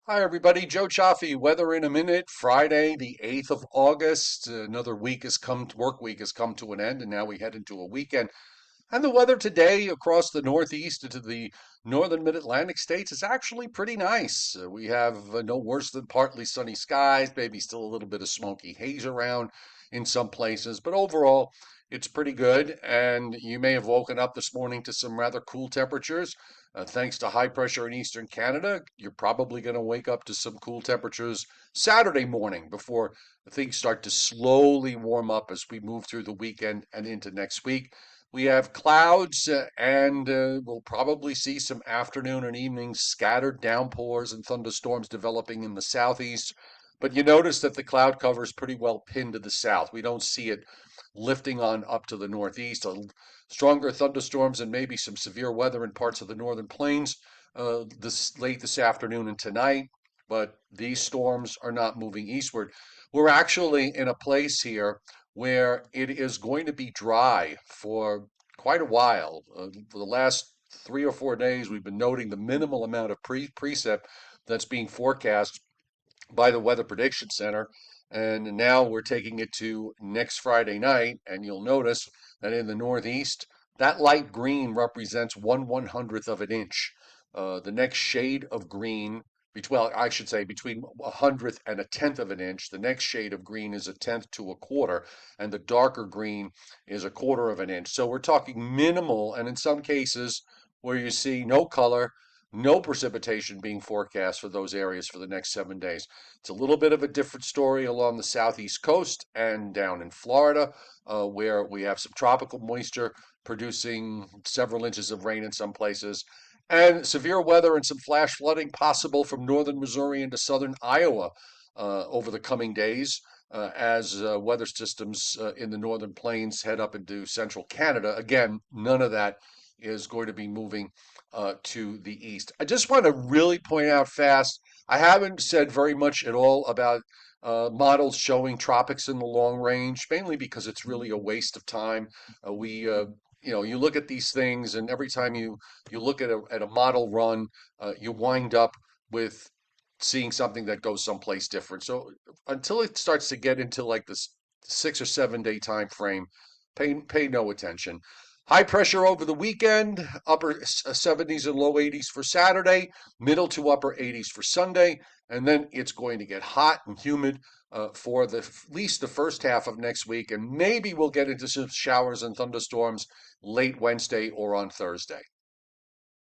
Hi, everybody. Joe Cioffi. Weather in a minute. Friday, the 8th of August. Another work week has come to an end, and now we head into a weekend. And the weather today across the Northeast into the northern mid-Atlantic states is actually pretty nice. We have no worse than partly sunny skies, maybe still a little bit of smoky haze around in some places, but overall, it's pretty good. And you may have woken up this morning to some rather cool temperatures. Thanks to high pressure in eastern Canada, you're probably going to wake up to some cool temperatures Saturday morning before things start to slowly warm up as we move through the weekend and into next week. We have clouds, and we'll probably see some afternoon and evening scattered downpours and thunderstorms developing in the southeast. But you notice that the cloud cover is pretty well pinned to the south. We don't see it lifting on up to the northeast. Stronger thunderstorms and maybe some severe weather in parts of the northern plains this late this afternoon and tonight. But these storms are not moving eastward. We're actually in a place here where it is going to be dry for quite a while. For the last 3 or 4 days, we've been noting the minimal amount of precip that's being forecast by the Weather Prediction Center. And now we're taking it to next Friday night, and you'll notice that in the Northeast, that light green represents 1/100th of an inch. The next shade of green, well, I should say between 100th and a tenth of an inch. The next shade of green is a tenth to a quarter, and the darker green is a quarter of an inch. So we're talking minimal, and in some cases where you see no color, no precipitation being forecast for those areas for the next 7 days. It's a little bit of a different story along the southeast coast and down in Florida, where we have some tropical moisture producing several inches of rain in some places, and severe weather and some flash flooding possible from northern Missouri into southern Iowa over the coming days. As weather systems in the northern plains head up into central Canada. Again, none of that is going to be moving to the east. I just want to really point out fast, I haven't said very much at all about models showing tropics in the long range, mainly because it's really a waste of time. You look at these things, and every time you look at a model run, you wind up with seeing something that goes someplace different. So until it starts to get into like this 6 or 7 day time frame, pay no attention. High pressure over the weekend, upper 70s and low 80s for Saturday, middle to upper 80s for Sunday, and then it's going to get hot and humid for at least the first half of next week, and maybe we'll get into some showers and thunderstorms late Wednesday or on Thursday.